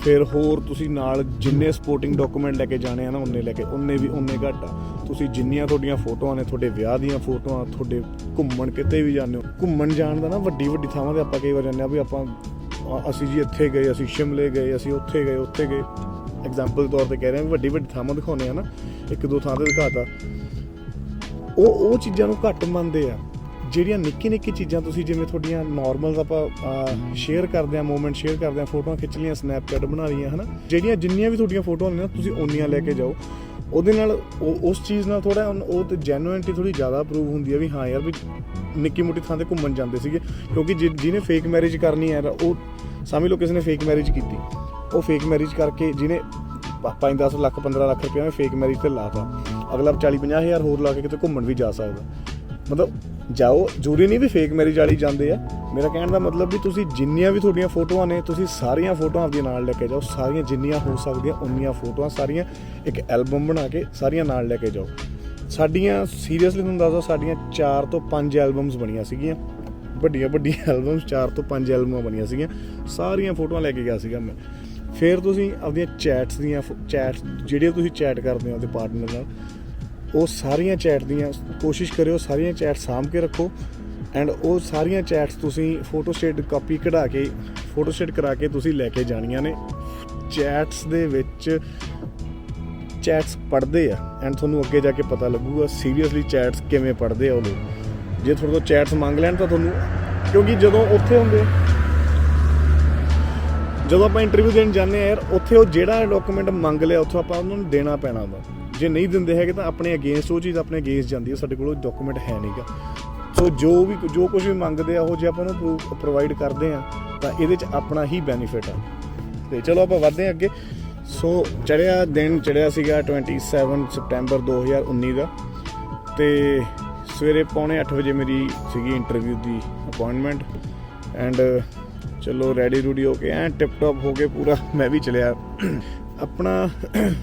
ਫਿਰ ਹੋਰ ਤੁਸੀਂ ਨਾਲ ਜਿੰਨੇ ਸਪੋਰਟਿੰਗ ਡਾਕੂਮੈਂਟ ਲੈ ਕੇ ਜਾਣੇ ਆ ਨਾ, ਉਨੇ ਘੱਟ ਆ। ਤੁਸੀਂ ਜਿੰਨੀਆਂ ਤੁਹਾਡੀਆਂ ਫੋਟੋਆਂ ਨੇ, ਤੁਹਾਡੇ ਵਿਆਹ ਦੀਆਂ ਫੋਟੋਆਂ, ਤੁਹਾਡੇ ਘੁੰਮਣ ਕਿਤੇ ਵੀ ਜਾਂਦੇ ਹੋ, ਘੁੰਮਣ ਜਾਣ ਦਾ ਨਾ ਵੱਡੀ ਥਾਵਾਂ 'ਤੇ ਆਪਾਂ ਕਈ ਵਾਰ ਜਾਂਦੇ ਹਾਂ ਵੀ ਅਸੀਂ ਜੀ ਇੱਥੇ ਗਏ, ਅਸੀਂ ਸ਼ਿਮਲੇ ਗਏ, ਅਸੀਂ ਉੱਥੇ ਗਏ। ਐਗਜ਼ਾਮਪਲ ਦੇ ਤੌਰ ਤੇ ਕਹਿ ਰਹੇ ਹਾਂ, ਵੱਡੀ ਥਾਵਾਂ ਦਿਖਾਉਂਦੇ ਆ ਨਾ, 1-2 ਥਾਂ ਤੇ ਦਿਖਾਤਾ, ਉਹ ਚੀਜ਼ਾਂ ਨੂੰ ਘੱਟ ਮੰਨਦੇ ਆ। ਜਿਹੜੀਆਂ ਨਿੱਕੀ ਚੀਜ਼ਾਂ ਤੁਸੀਂ ਜਿਵੇਂ ਤੁਹਾਡੀਆਂ ਨੋਰਮਲ ਆਪਾਂ ਸ਼ੇਅਰ ਕਰਦੇ ਹਾਂ, ਮੂਮੈਂਟ ਸ਼ੇਅਰ ਕਰਦੇ ਹਾਂ, ਫੋਟੋਆਂ ਖਿੱਚ ਲਈਆਂ, ਸਨੈਪਚੈਟ ਬਣਾ ਲਈਆਂ ਹੈ ਨਾ, ਜਿੰਨੀਆਂ ਵੀ ਤੁਹਾਡੀਆਂ ਫੋਟੋਆਂ ਨੇ ਨਾ, ਤੁਸੀਂ ਓਨੀਆਂ ਲੈ ਕੇ ਜਾਓ। ਉਹਦੇ ਨਾਲ ਉਸ ਚੀਜ਼ ਨਾਲ ਥੋੜ੍ਹਾ ਉਹ ਤੇ ਜੈਨੂਇਨਟੀ ਥੋੜ੍ਹੀ ਜ਼ਿਆਦਾ ਪ੍ਰੂਵ ਹੁੰਦੀ ਹੈ ਵੀ ਹਾਂ ਯਾਰ ਵੀ ਨਿੱਕੀ ਮੋਟੀ ਥਾਂ 'ਤੇ ਘੁੰਮਣ ਜਾਂਦੇ ਸੀਗੇ। ਕਿਉਂਕਿ ਜਿਹਨੇ ਫੇਕ ਮੈਰਿਜ ਕਰਨੀ ਹੈ, ਉਹ ਸਮਝ ਲਓ ਕਿਸੇ ਨੇ ਫੇਕ ਮੈਰਿਜ ਕੀਤੀ, ਉਹ ਫੇਕ ਮੈਰਿਜ ਕਰਕੇ ਜਿਹਨੇ 5-10 ਲੱਖ 15 ਲੱਖ ਰੁਪਇਆ ਫੇਕ ਮੈਰਿਜ 'ਤੇ ਲਾਤਾ, ਅਗਲਾ 40-50 ਹਜ਼ਾਰ ਹੋਰ ਲਾ ਕੇ ਕਿਤੇ ਘੁੰਮਣ ਵੀ ਜਾ ਸਕਦਾ। ਮਤਲਬ ਜਾਓ, ਜ਼ਰੂਰੀ ਨਹੀਂ ਵੀ ਫੇਕ ਮੈਰਿਜ ਵਾਲੀ ਜਾਂਦੇ ਆ। ਮੇਰਾ ਕਹਿਣ ਦਾ ਮਤਲਬ ਵੀ ਤੁਸੀਂ ਜਿੰਨੀਆਂ ਵੀ ਤੁਹਾਡੀਆਂ ਫੋਟੋਆਂ ਨੇ, ਤੁਸੀਂ ਸਾਰੀਆਂ ਫੋਟੋਆਂ ਆਪਣੀਆਂ ਨਾਲ ਲੈ ਕੇ ਜਾਓ। ਸਾਰੀਆਂ ਜਿੰਨੀਆਂ ਹੋ ਸਕਦੀਆਂ ਉਨੀਆਂ ਫੋਟੋਆਂ, ਸਾਰੀਆਂ ਇੱਕ ਐਲਬਮ ਬਣਾ ਕੇ ਸਾਰੀਆਂ ਨਾਲ ਲੈ ਕੇ ਜਾਓ। ਸਾਡੀਆਂ ਸੀਰੀਅਸਲੀ ਤੁਹਾਨੂੰ ਦੱਸਦਾ, ਸਾਡੀਆਂ 4 ਤੋਂ 5 ਐਲਬਮਸ ਬਣੀਆਂ ਸੀਗੀਆਂ, ਵੱਡੀਆਂ ਐਲਬਮਸ, 4 ਤੋਂ 5 ਐਲਬਮਾਂ ਬਣੀਆਂ ਸੀਗੀਆਂ। ਸਾਰੀਆਂ ਫੋਟੋਆਂ ਲੈ ਕੇ ਗਿਆ ਸੀਗਾ ਮੈਂ। ਫਿਰ ਤੁਸੀਂ ਆਪਣੀਆਂ ਚੈਟਸ ਜਿਹੜੀਆਂ ਤੁਸੀਂ ਚੈਟ ਕਰਦੇ ਹੋ ਆਪਣੇ ਪਾਰਟਨਰ ਨਾਲ, ਉਹ ਸਾਰੀਆਂ ਚੈਟ ਦੀਆਂ ਕੋਸ਼ਿਸ਼ ਕਰਿਓ, ਸਾਰੀਆਂ ਚੈਟ ਸਾਂਭ ਕੇ ਰੱਖੋ। ਐਂਡ ਉਹ ਸਾਰੀਆਂ ਚੈਟਸ ਤੁਸੀਂ ਫੋਟੋਸਟੇਟ ਕਾਪੀ ਕਢਾ ਕੇ, ਫੋਟੋਸਟੇਟ ਕਰਾ ਕੇ ਤੁਸੀਂ ਲੈ ਕੇ ਜਾਣੀਆਂ ਨੇ। ਚੈਟਸ ਦੇ ਵਿੱਚ ਚੈਟਸ ਪੜ੍ਹਦੇ ਆ ਐਂਡ ਤੁਹਾਨੂੰ ਅੱਗੇ ਜਾ ਕੇ ਪਤਾ ਲੱਗੂਗਾ ਸੀਰੀਅਸਲੀ ਚੈਟਸ ਕਿਵੇਂ ਪੜ੍ਹਦੇ ਆ ਉਹ ਲੋਕ। ਜੇ ਤੁਹਾਡੇ ਤੋਂ ਚੈਟਸ ਮੰਗ ਲੈਣ ਤਾਂ ਤੁਹਾਨੂੰ, ਕਿਉਂਕਿ ਜਦੋਂ ਉੱਥੇ ਹੁੰਦੇ, ਜਦੋਂ ਆਪਾਂ ਇੰਟਰਵਿਊ ਦੇਣ ਜਾਂਦੇ ਆ ਯਾਰ, ਉੱਥੇ ਉਹ ਜਿਹੜਾ ਡਾਕੂਮੈਂਟ ਮੰਗ ਲਿਆ ਉੱਥੋਂ ਆਪਾਂ ਉਹਨਾਂ ਨੂੰ ਦੇਣਾ ਪੈਣਾ ਵਾ। ਜੇ ਨਹੀਂ ਦਿੰਦੇ ਹੈਗੇ ਤਾਂ ਆਪਣੇ ਅਗੇਂਸਟ ਉਹ ਚੀਜ਼ ਆਪਣੇ ਅਗੇਂਸਟ ਜਾਂਦੀ ਹੈ, ਸਾਡੇ ਕੋਲ ਡਾਕੂਮੈਂਟ ਹੈ ਨਹੀਂਗਾ। ਸੋ ਜੋ ਕੁਝ ਵੀ ਮੰਗਦੇ ਆ ਉਹ ਜੇ ਆਪਾਂ ਉਹਨੂੰ ਪ੍ਰੋਵਾਈਡ ਕਰਦੇ ਆ ਤਾਂ ਇਹਦੇ 'ਚ ਆਪਣਾ ਹੀ ਬੈਨੀਫਿਟ ਆ। ਤੇ ਚਲੋ ਆਪਾਂ ਵੱਧਦੇ ਹਾਂ ਅੱਗੇ। ਸੋ ਦਿਨ ਚੜ੍ਹਿਆ ਸੀਗਾ 27 ਸਪਟੈਂਬਰ 2019 ਦਾ, ਤੇ ਸਵੇਰੇ 7:45 ਵਜੇ ਮੇਰੀ ਸੀਗੀ ਇੰਟਰਵਿਊ ਦੀ ਅਪਾਇੰਟਮੈਂਟ। ਐਂਡ ਚਲੋ ਰੈਡੀ ਰੂਡੀ ਹੋ ਕੇ ਐਂ ਟਿਪ ਟੋਪ ਹੋ ਕੇ ਪੂਰਾ ਮੈਂ ਵੀ ਚਲਿਆ ਆਪਣਾ।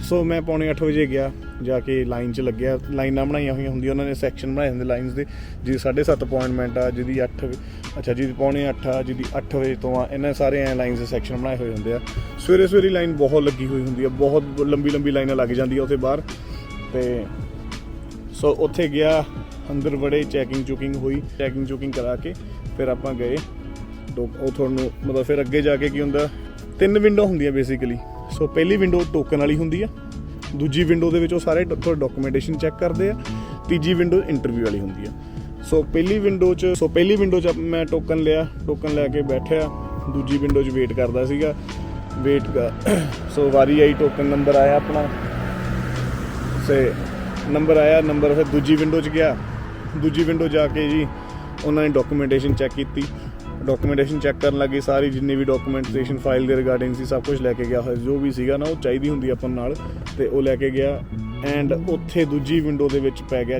ਸੋ ਮੈਂ 7:45 ਵਜੇ ਗਿਆ, ਜਾ ਕੇ ਲਾਈਨ 'ਚ ਲੱਗਿਆ। ਲਾਈਨਾਂ ਬਣਾਈਆਂ ਹੋਈਆਂ ਹੁੰਦੀਆਂ ਉਹਨਾਂ ਨੇ, ਸੈਕਸ਼ਨ ਬਣਾਏ ਹੁੰਦੇ ਲਾਈਨਸ ਦੇ, ਜਿਹਦੀ 7:30 ਅਪਾਇੰਟਮੈਂਟ ਆ, ਜਿਹਦੀ 8 ਜਿਹਦੀ 7:45 ਆ, ਜਿਹਦੀ 8 ਵਜੇ ਤੋਂ ਆ। ਇਹਨਾਂ ਸਾਰੇ ਐਂ ਲਾਈਨਸ ਦੇ ਸੈਕਸ਼ਨ ਬਣਾਏ ਹੋਏ ਹੁੰਦੇ ਆ। ਸਵੇਰੇ ਲਾਈਨ ਬਹੁਤ ਲੱਗੀ ਹੋਈ ਹੁੰਦੀ ਆ, ਬਹੁਤ ਲੰਬੀ ਲਾਈਨਾਂ ਲੱਗ ਜਾਂਦੀਆਂ ਉੱਥੇ ਬਾਹਰ। ਤੇ ਸੋ ਉੱਥੇ ਗਿਆ, ਅੰਦਰ ਬੜੇ ਚੈਕਿੰਗ ਹੋਈ, ਚੈਕਿੰਗ ਕਰਾ ਕੇ ਫਿਰ ਆਪਾਂ ਗਏ। ਉਹ ਤੁਹਾਨੂੰ ਮਤਲਬ ਫਿਰ ਅੱਗੇ ਜਾ ਕੇ ਕੀ ਹੁੰਦਾ, 3 ਵਿੰਡੋ ਹੁੰਦੀਆਂ ਬੇਸਿਕਲੀ। ਸੋ ਪਹਿਲੀ ਵਿੰਡੋ ਟੋਕਨ ਵਾਲੀ ਹੁੰਦੀ ਆ, ਦੂਜੀ ਵਿੰਡੋ ਦੇ ਵਿੱਚ ਉਹ ਸਾਰੇ ਤੁਹਾਡੇ ਡਾਕੂਮੈਂਟੇਸ਼ਨ ਚੈੱਕ ਕਰਦੇ ਆ, ਤੀਜੀ ਵਿੰਡੋ ਇੰਟਰਵਿਊ ਵਾਲੀ ਹੁੰਦੀ ਆ। ਸੋ ਪਹਿਲੀ ਵਿੰਡੋ 'ਚ ਮੈਂ ਟੋਕਨ ਲੈ ਕੇ ਬੈਠਿਆ, ਦੂਜੀ ਵਿੰਡੋ 'ਚ ਵੇਟ ਕਰਦਾ ਸੀਗਾ। ਸੋ ਵਾਰੀ ਆਈ, ਟੋਕਨ ਨੰਬਰ ਆਇਆ ਆਪਣਾ, ਨੰਬਰ ਫਿਰ ਦੂਜੀ ਵਿੰਡੋ 'ਚ ਗਿਆ। ਦੂਜੀ ਵਿੰਡੋ ਜਾ ਕੇ ਜੀ ਉਹਨਾਂ ਨੇ ਡਾਕੂਮੈਂਟੇਸ਼ਨ ਚੈੱਕ ਕੀਤੀ। ਡਾਕੂਮੈਂਟੇਸ਼ਨ ਚੈੱਕ ਕਰਨ ਲੱਗੇ, ਸਾਰੀ ਜਿੰਨੀ ਵੀ ਡਾਕੂਮੈਂਟੇਸ਼ਨ ਫਾਈਲ ਦੇ ਰਿਗਾਰਡਿੰਗ ਸੀ ਸਭ ਕੁਝ ਲੈ ਕੇ ਗਿਆ ਹੋਇਆ, ਜੋ ਵੀ ਸੀਗਾ ਨਾ ਉਹ ਚਾਹੀਦੀ ਹੁੰਦੀ ਆਪਾਂ ਨਾਲ, ਤੇ ਉਹ ਲੈ ਕੇ ਗਿਆ। ਐਂਡ ਉੱਥੇ ਦੂਜੀ ਵਿੰਡੋ ਦੇ ਵਿੱਚ ਪੈ ਗਿਆ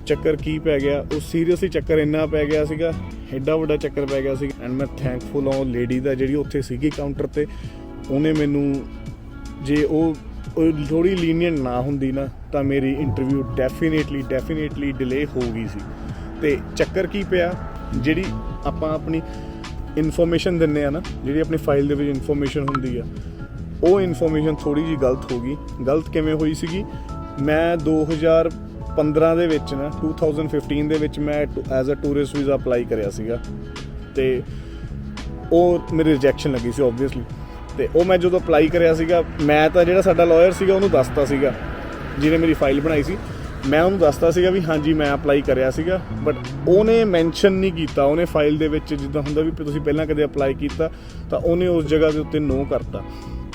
ਚੱਕਰ ਕੀ ਪੈ ਗਿਆ, ਉਹ ਸੀਰੀਅਸਲੀ ਚੱਕਰ ਇੰਨਾ ਪੈ ਗਿਆ ਸੀਗਾ, ਐਡਾ ਵੱਡਾ ਚੱਕਰ ਪੈ ਗਿਆ ਸੀ। ਐਂਡ ਮੈਂ ਥੈਂਕਫੁਲ ਹਾਂ ਉਹ ਲੇਡੀ ਦਾ ਜਿਹੜੀ ਉੱਥੇ ਸੀਗੀ ਕਾਊਂਟਰ ਤੇ। ਉਹਨੇ ਮੈਨੂੰ, ਜੇ ਉਹ ਥੋੜੀ ਲੀਨੀਅੰਟ ਨਾ ਹੁੰਦੀ ਨਾ ਤਾਂ ਮੇਰੀ ਇੰਟਰਵਿਊ ਡੈਫੀਨੇਟਲੀ ਡਿਲੇ ਹੋ ਗਈ ਸੀ। ਤੇ ਚੱਕਰ ਕੀ ਪਿਆ, ਜਿਹੜੀ ਆਪਾਂ ਆਪਣੀ ਇਨਫੋਰਮੇਸ਼ਨ ਦਿੰਦੇ ਆ ਨਾ, ਜਿਹੜੀ ਆਪਣੀ ਫਾਈਲ ਦੇ ਵਿੱਚ ਇਨਫੋਰਮੇਸ਼ਨ ਹੁੰਦੀ ਆ, ਉਹ ਇਨਫੋਰਮੇਸ਼ਨ ਥੋੜੀ ਜਿਹੀ ਗਲਤ ਹੋ ਗਈ। ਗਲਤ ਕਿਵੇਂ ਹੋਈ ਸੀਗੀ, ਮੈਂ 2015 ਦੇ ਵਿੱਚ ਨਾ 2015 ਦੇ ਵਿੱਚ ਮੈਂ as a tourist visa apply ਕਰਿਆ ਸੀਗਾ, ਤੇ ਉਹ ਮੇਰੀ ਰਿਜੈਕਸ਼ਨ ਲੱਗੀ ਸੀ ਓਬਵੀਅਸਲੀ। ਤੇ ਉਹ ਮੈਂ ਜਦੋਂ ਅਪਲਾਈ ਕਰਿਆ ਸੀਗਾ, ਮੈਂ ਤਾਂ ਜਿਹੜਾ ਸਾਡਾ ਲਾਇਰ ਸੀਗਾ ਉਹਨੂੰ ਦੱਸਤਾ ਸੀਗਾ, ਜਿਹਨੇ ਮੇਰੀ ਫਾਈਲ ਬਣਾਈ ਸੀ, ਮੈਂ ਉਹਨੂੰ ਦੱਸਤਾ ਸੀਗਾ ਵੀ ਹਾਂਜੀ ਮੈਂ ਅਪਲਾਈ ਕਰਿਆ ਸੀਗਾ। ਬਟ ਉਹਨੇ ਮੈਂਸ਼ਨ ਨਹੀਂ ਕੀਤਾ, ਉਹਨੇ ਫਾਈਲ ਦੇ ਵਿੱਚ ਜਿੱਦਾਂ ਹੁੰਦਾ ਵੀ ਤੁਸੀਂ ਪਹਿਲਾਂ ਕਦੇ ਅਪਲਾਈ ਕੀਤਾ ਤਾਂ ਉਹਨੇ ਉਸ ਜਗ੍ਹਾ ਦੇ ਉੱਤੇ ਨੋ ਕਰਤਾ।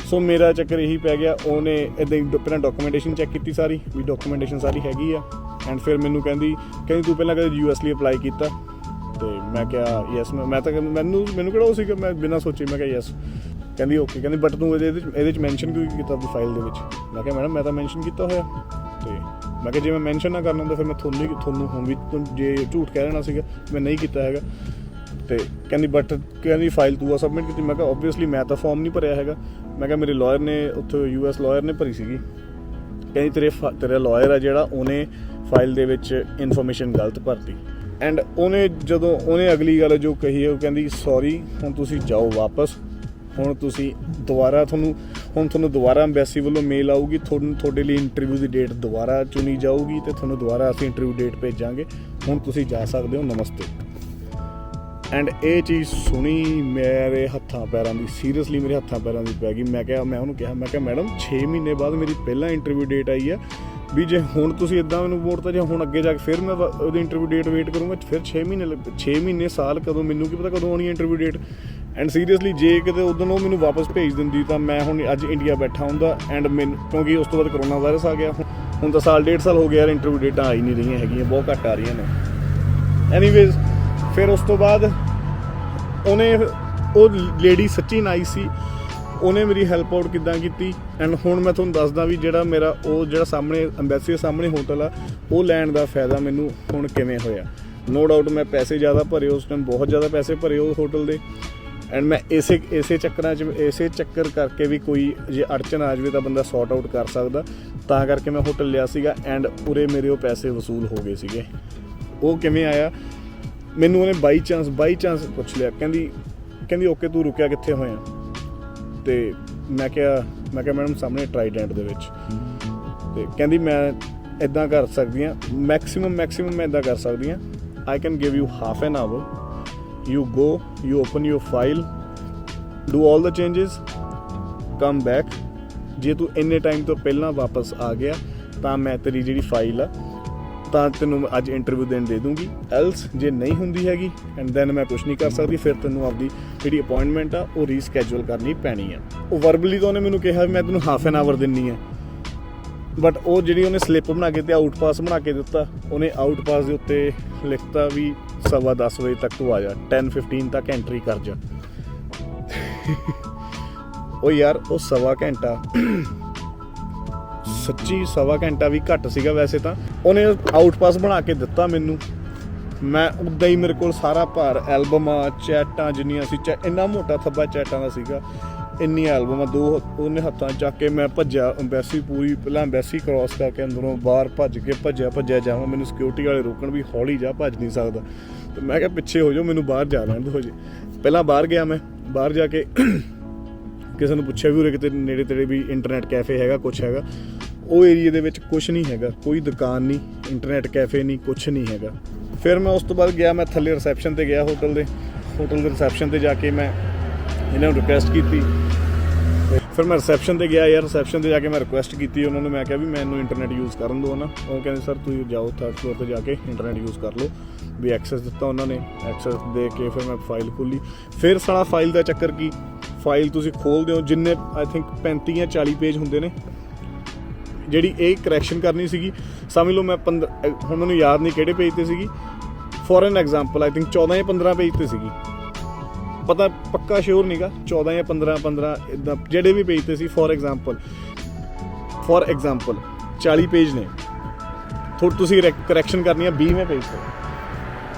ਸੋ ਮੇਰਾ ਚੱਕਰ ਇਹੀ ਪੈ ਗਿਆ, ਉਹਨੇ ਇੱਦਾਂ ਹੀ ਪਹਿਲਾਂ ਡਾਕੂਮੈਂਟੇਸ਼ਨ ਚੈੱਕ ਕੀਤੀ ਸਾਰੀ, ਵੀ ਡਾਕੂਮੈਂਟੇਸ਼ਨ ਸਾਰੀ ਹੈਗੀ ਆ। ਐਂਡ ਫਿਰ ਮੈਨੂੰ ਕਹਿੰਦੀ ਤੂੰ ਪਹਿਲਾਂ ਕਦੇ US ਲਈ ਅਪਲਾਈ ਕੀਤਾ? ਤੇ ਮੈਂ ਕਿਹਾ ਯੈਸ। ਮੈਂ ਤਾਂ ਮੈਨੂੰ ਕਿਹੜਾ ਉਹ ਸੀਗਾ, ਮੈਂ ਬਿਨਾਂ ਸੋਚੇ ਮੈਂ ਕਿਹਾ ਯੈਸ। ਕਹਿੰਦੀ ਓਕੇ, ਕਹਿੰਦੀ ਬਟ ਤੂੰ ਇਹਦੇ 'ਚ ਮੈਂਸ਼ਨ ਕਿਉਂ ਕੀਤਾ ਆਪਣੀ ਫਾਈਲ ਦੇ ਵਿੱਚ? ਮੈਂ ਕਿਹਾ ਮੈਡਮ ਮੈਂ ਤਾਂ ਮੈਂਸ਼ਨ ਕੀਤਾ ਹੋਇਆ। ਤੇ ਮੈਂ ਕਿਹਾ ਜੇ ਮੈਂ ਮੈਂਸ਼ਨ ਨਾ ਕਰਨਾ ਹੁੰਦਾ ਫਿਰ ਮੈਂ ਤੁਹਾਨੂੰ ਹੁਣ ਵੀ ਜੇ ਝੂਠ ਕਹਿ ਲੈਣਾ ਸੀਗਾ, ਮੈਂ ਨਹੀਂ ਕੀਤਾ ਹੈਗਾ। ਤੇ ਕਹਿੰਦੀ ਫਾਈਲ ਤੂੰ ਆ ਸਬਮਿਟ ਕੀਤੀ? ਮੈਂ ਕਿਹਾ ਓਬਵੀਅਸਲੀ ਮੈਂ ਤਾਂ ਫਾਰਮ ਨਹੀਂ ਭਰਿਆ ਹੈਗਾ। ਮੈਂ ਕਿਹਾ ਮੇਰੇ ਲਾਇਰ ਨੇ, ਉੱਥੇ US ਲਾਇਰ ਨੇ ਭਰੀ ਸੀਗੀ। ਕਹਿੰਦੀ ਤੇਰਾ ਲਾਇਰ ਆ ਜਿਹੜਾ, ਉਹਨੇ ਫਾਈਲ ਦੇ ਵਿੱਚ ਇਨਫੋਰਮੇਸ਼ਨ ਗਲਤ ਭਰਤੀ। ਐਂਡ ਉਹਨੇ ਅਗਲੀ ਗੱਲ ਜੋ ਕਹੀ ਉਹ ਕਹਿੰਦੀ ਸੌਰੀ, ਹੁਣ ਤੁਸੀਂ ਜਾਓ ਵਾਪਸ, ਹੁਣ ਤੁਸੀਂ ਤੁਹਾਨੂੰ ਦੁਬਾਰਾ ਐਮਬੈਸੀ ਵੱਲੋਂ ਮੇਲ ਆਊਗੀ, ਤੁਹਾਡੇ ਲਈ ਇੰਟਰਵਿਊ ਦੀ ਡੇਟ ਦੁਬਾਰਾ ਚੁਣੀ ਜਾਊਗੀ ਤੇ ਤੁਹਾਨੂੰ ਦੁਬਾਰਾ ਅਸੀਂ ਇੰਟਰਵਿਊ ਡੇਟ ਭੇਜਾਂਗੇ, ਹੁਣ ਤੁਸੀਂ ਜਾ ਸਕਦੇ ਹੋ, ਨਮਸਤੇ। ਐਂਡ ਇਹ ਚੀਜ਼ ਸੁਣੀ ਮੇਰੇ ਹੱਥਾਂ ਪੈਰਾਂ ਦੀ, ਸੀਰੀਅਸਲੀ ਮੇਰੇ ਹੱਥਾਂ ਪੈਰਾਂ ਦੀ ਪੈ ਗਈ। ਮੈਂ ਉਹਨੂੰ ਕਿਹਾ, ਮੈਂ ਕਿਹਾ ਮੈਡਮ 6 ਮਹੀਨੇ ਬਾਅਦ ਮੇਰੀ ਪਹਿਲਾਂ ਇੰਟਰਵਿਊ ਡੇਟ ਆਈ ਹੈ, ਵੀ ਜੇ ਹੁਣ ਤੁਸੀਂ ਇੱਦਾਂ ਮੈਨੂੰ ਮੋੜਤਾ, ਜੇ ਹੁਣ ਅੱਗੇ ਜਾ ਕੇ ਫਿਰ ਮੈਂ ਉਹਦੀ ਇੰਟਰਵਿਊ ਡੇਟ ਵੇਟ ਕਰੂੰਗਾ ਫਿਰ 6 ਮਹੀਨੇ ਸਾਲ ਕਦੋਂ, ਮੈਨੂੰ ਕੀ ਪਤਾ ਕਦੋਂ ਆਉਣੀ ਹੈ ਇੰਟਰਵਿਊ ਡੇਟ। ਐਂਡ ਸੀਰੀਅਸਲੀ ਜੇ ਕਿਤੇ ਉਦੋਂ ਉਹ ਮੈਨੂੰ ਵਾਪਸ ਭੇਜ ਦਿੰਦੀ ਤਾਂ ਮੈਂ ਹੁਣ ਅੱਜ ਇੰਡੀਆ ਬੈਠਾ ਹੁੰਦਾ। ਐਂਡ ਕਿਉਂਕਿ ਉਸ ਤੋਂ ਬਾਅਦ ਕਰੋਨਾ ਵਾਇਰਸ ਆ ਗਿਆ, ਹੁਣ ਤਾਂ ਸਾਲ 1.5 ਸਾਲ ਹੋ ਗਿਆ ਯਾਰ, ਇੰਟਰਵਿਊ ਡੇਟਾਂ ਆ ਹੀ ਨਹੀਂ ਰਹੀਆਂ ਹੈਗੀਆਂ, ਬਹੁਤ ਘੱਟ ਆ ਰਹੀਆਂ ਨੇ। ਐਨੀਵੇਜ਼ ਫਿਰ ਉਸ ਤੋਂ ਬਾਅਦ ਉਹ ਲੇਡੀ ਸੱਚੀ ਨਾਈਸ ਸੀ, ਉਹਨੇ ਮੇਰੀ ਹੈਲਪ ਆਊਟ ਕਿੱਦਾਂ ਕੀਤੀ। ਐਂਡ ਹੁਣ ਮੈਂ ਤੁਹਾਨੂੰ ਦੱਸਦਾ ਵੀ ਜਿਹੜਾ ਸਾਹਮਣੇ ਅੰਬੈਸੀ ਦੇ ਸਾਹਮਣੇ ਹੋਟਲ ਆ, ਉਹ ਲੈਣ ਦਾ ਫਾਇਦਾ ਮੈਨੂੰ ਹੁਣ ਕਿਵੇਂ ਹੋਇਆ। ਨੋ ਡਾਊਟ ਮੈਂ ਪੈਸੇ ਜ਼ਿਆਦਾ ਭਰੇ ਉਸ ਟਾਈਮ, ਬਹੁਤ ਜ਼ਿਆਦਾ ਪੈਸੇ ਭਰੇ ਉਹ ਹੋਟਲ ਦੇ। ਐਂਡ ਮੈਂ ਇਸੇ ਚੱਕਰ ਕਰਕੇ ਵੀ ਕੋਈ ਜੇ ਅੜਚਨ ਆ ਜਾਵੇ ਤਾਂ ਬੰਦਾ ਸੌਟ ਆਊਟ ਕਰ ਸਕਦਾ, ਤਾਂ ਕਰਕੇ ਮੈਂ ਹੋਟਲ ਲਿਆ ਸੀਗਾ। ਐਂਡ ਪੂਰੇ ਮੇਰੇ ਉਹ ਪੈਸੇ ਵਸੂਲ ਹੋ ਗਏ ਸੀਗੇ। ਉਹ ਕਿਵੇਂ ਆਇਆ, ਮੈਨੂੰ ਉਹਨੇ ਬਾਈ ਚਾਂਸ ਪੁੱਛ ਲਿਆ, ਕਹਿੰਦੀ ਓਕੇ ਤੂੰ ਰੁਕਿਆ ਕਿੱਥੇ ਹੋਇਆ? ਤੇ ਮੈਂ ਕਿਹਾ ਮੈਡਮ ਸਾਹਮਣੇ ਟਰਾਈਡੈਂਟ ਦੇ ਵਿੱਚ। ਤੇ ਕਹਿੰਦੀ ਮੈਂ ਇੱਦਾਂ ਕਰ ਸਕਦੀ ਹਾਂ, ਮੈਕਸਿਮਮ ਮੈਂ ਇੱਦਾਂ ਕਰ ਸਕਦੀ ਹਾਂ, I can give you half an hour, you go, you open your file, do all the changes, come back, ਜੇ ਤੂੰ ਇੰਨੇ ਟਾਈਮ ਤੋਂ ਪਹਿਲਾਂ ਵਾਪਸ ਆ ਗਿਆ ਤਾਂ ਮੈਂ ਤੇਰੀ ਜਿਹੜੀ ਫਾਈਲ ਆ ਤਾਂ ਤੈਨੂੰ ਅੱਜ ਇੰਟਰਵਿਊ ਦੇਣ ਦੇ ਦੂੰਗੀ, ਐਲਸ ਜੇ ਨਹੀਂ ਹੁੰਦੀ ਹੈਗੀ ਐਂਡ ਦੈਨ ਮੈਂ ਕੁਝ ਨਹੀਂ ਕਰ ਸਕਦੀ, ਫਿਰ ਤੈਨੂੰ ਆਪਦੀ ਜਿਹੜੀ ਅਪਾਇੰਟਮੈਂਟ ਆ ਉਹ ਰੀਸਕੈਜੂਅਲ ਕਰਨੀ ਪੈਣੀ ਆ। ਉਹ ਵਰਬਲੀ ਤਾਂ ਉਹਨੇ ਮੈਨੂੰ ਕਿਹਾ ਵੀ ਮੈਂ ਤੈਨੂੰ ਹਾਫ ਐਨ ਆਵਰ ਦਿੰਨੀ ਆ, ਬਟ ਉਹ ਜਿਹੜੀ ਉਹਨੇ ਸਲਿੱਪ ਬਣਾ ਕੇ ਤੇ ਆਊਟ ਪਾਸ ਬਣਾ ਕੇ ਦਿੱਤਾ, ਉਹਨੇ ਆਊਟ ਪਾਸ ਦੇ ਉੱਤੇ ਲਿਖਤਾ ਵੀ 10:15 ਵਜੇ ਤੱਕ ਤੂੰ ਆ ਜਾ, 10:15 ਤੱਕ ਐਂਟਰੀ ਕਰ ਜਾ। ਉਹ ਯਾਰ ਉਹ ਸਵਾ ਘੰਟਾ, ਸੱਚੀ ਸਵਾ ਘੰਟਾ ਵੀ ਘੱਟ ਸੀਗਾ ਵੈਸੇ ਤਾਂ। ਉਹਨੇ ਆਊਟ ਪਾਸ ਬਣਾ ਕੇ ਦਿੱਤਾ ਮੈਨੂੰ, ਮੈਂ ਉੱਦਾਂ ਹੀ ਮੇਰੇ ਕੋਲ ਸਾਰਾ ਭਾਰ ਐਲਬਮਾਂ ਚੈਟਾਂ ਜਿੰਨੀਆਂ ਸੀ, ਇੰਨਾ ਮੋਟਾ ਥੱਬਾ ਚੈਟਾਂ ਦਾ ਸੀਗਾ, ਇੰਨੀਆਂ ਐਲਬਮਾਂ ਦੋ ਉਹਨੇ ਹੱਥਾਂ 'ਚ ਚੱਕ ਕੇ ਮੈਂ ਭੱਜਿਆ ਅੰਬੈਸੀ ਪੂਰੀ, ਪਹਿਲਾਂ ਅੰਬੈਸੀ ਕ੍ਰੋਸ ਕਰਕੇ ਅੰਦਰੋਂ ਬਾਹਰ ਭੱਜਿਆ ਜਾਵਾਂ, ਮੈਨੂੰ ਸਿਕਿਉਰਿਟੀ ਵਾਲੇ ਰੋਕਣ ਵੀ ਹੌਲੀ ਜਾ, ਭੱਜ ਨਹੀਂ ਸਕਦਾ। ਤੇ ਮੈਂ ਕਿਹਾ ਪਿੱਛੇ ਹੋ ਜਾਓ, ਮੈਨੂੰ ਬਾਹਰ ਜਾ ਲੈਣ ਦਿਓ ਜੇ। ਪਹਿਲਾਂ ਬਾਹਰ ਗਿਆ ਮੈਂ, ਬਾਹਰ ਜਾ ਕੇ ਕਿਸੇ ਨੂੰ ਪੁੱਛਿਆ ਵੀ ਉਰੇ ਕਿਤੇ ਨੇੜੇ ਤੇੜੇ ਵੀ ਇੰਟਰਨੈਟ ਕੈਫੇ ਹੈਗਾ, ਕੁਛ ਹੈਗਾ। ਉਹ ਏਰੀਏ ਦੇ ਵਿੱਚ ਕੁਛ ਨਹੀਂ ਹੈਗਾ, ਕੋਈ ਦੁਕਾਨ ਨਹੀਂ, ਇੰਟਰਨੈਟ ਕੈਫੇ ਨਹੀਂ, ਕੁਛ ਨਹੀਂ ਹੈਗਾ। ਫਿਰ ਮੈਂ ਉਸ ਤੋਂ ਬਾਅਦ ਗਿਆ, ਮੈਂ ਥੱਲੇ ਰਿਸੈਪਸ਼ਨ ਤੇ ਗਿਆ, ਹੋਟਲ ਦੇ ਰਿਸੈਪਸ਼ਨ ਤੇ ਜਾ ਕੇ ਮੈਂ ਇਹਨਾਂ ਨੂੰ ਰਿਕੁਐਸਟ ਕੀਤੀ। ਫਿਰ ਮੈਂ ਰਿਸੈਪਸ਼ਨ ਤੇ ਗਿਆ ਯਾਰ, ਰਿਸੈਪਸ਼ਨ ਤੇ ਜਾ ਕੇ ਮੈਂ ਰਿਕੁਐਸਟ ਕੀਤੀ ਉਹਨਾਂ ਨੂੰ, ਮੈਂ ਕਿਹਾ ਵੀ ਮੈਨੂੰ ਇੰਟਰਨੈਟ ਯੂਜ਼ ਕਰਨ ਦਿਓ ਨਾ। ਉਹ ਕਹਿੰਦੇ ਸਰ ਤੁਸੀਂ ਜਾਓ 3rd ਫਲੋਰ ਤੇ ਜਾ ਕੇ ਇੰਟਰਨੈਟ ਯੂਜ਼ ਕਰ ਲਓ, ਵੀ ਐਕਸੈਸ ਦਿੱਤਾ ਉਹਨਾਂ ਨੇ। ਐਕਸੈਸ ਦੇ ਕੇ ਫਿਰ ਮੈਂ ਫਾਈਲ ਖੋਲ੍ਹੀ। ਫਿਰ ਸਾਲਾ ਫਾਈਲ ਦਾ ਚੱਕਰ ਕੀ, ਫਾਈਲ ਤੁਸੀਂ ਖੋਲ੍ਹਦੇ ਹੋ, ਜਿੰਨੇ ਆਈ ਥਿੰਕ 35 ਜਾਂ 40 ਪੇਜ ਹੁੰਦੇ ਨੇ, ਜਿਹੜੀ ਇਹ ਕਰੈਕਸ਼ਨ ਕਰਨੀ ਸੀਗੀ, ਸਮਝ ਲਓ ਮੈਂ ਹੁਣ ਮੈਨੂੰ ਯਾਦ ਨਹੀਂ ਕਿਹੜੇ ਪੇਜ ਤੇ ਸੀਗੀ, for an example I think 14 ਜਾਂ 15 ਪੇਜ ਤੇ ਸੀਗੀ, ਪਤਾ ਪੱਕਾ ਸ਼ੋਰ ਨਹੀਂਗਾ, 14 ਜਾਂ 15 ਇੱਦਾਂ ਜਿਹੜੇ ਵੀ ਪੇਜ ਤੇ ਸੀ। ਫੋਰ ਐਗਜ਼ਾਮਪਲ 40 ਪੇਜ ਨੇ, ਤੁਸੀਂ ਕਰੈਕਸ਼ਨ ਕਰਨੀ ਆ 20ਵੇਂ ਪੇਜ ਤੇ।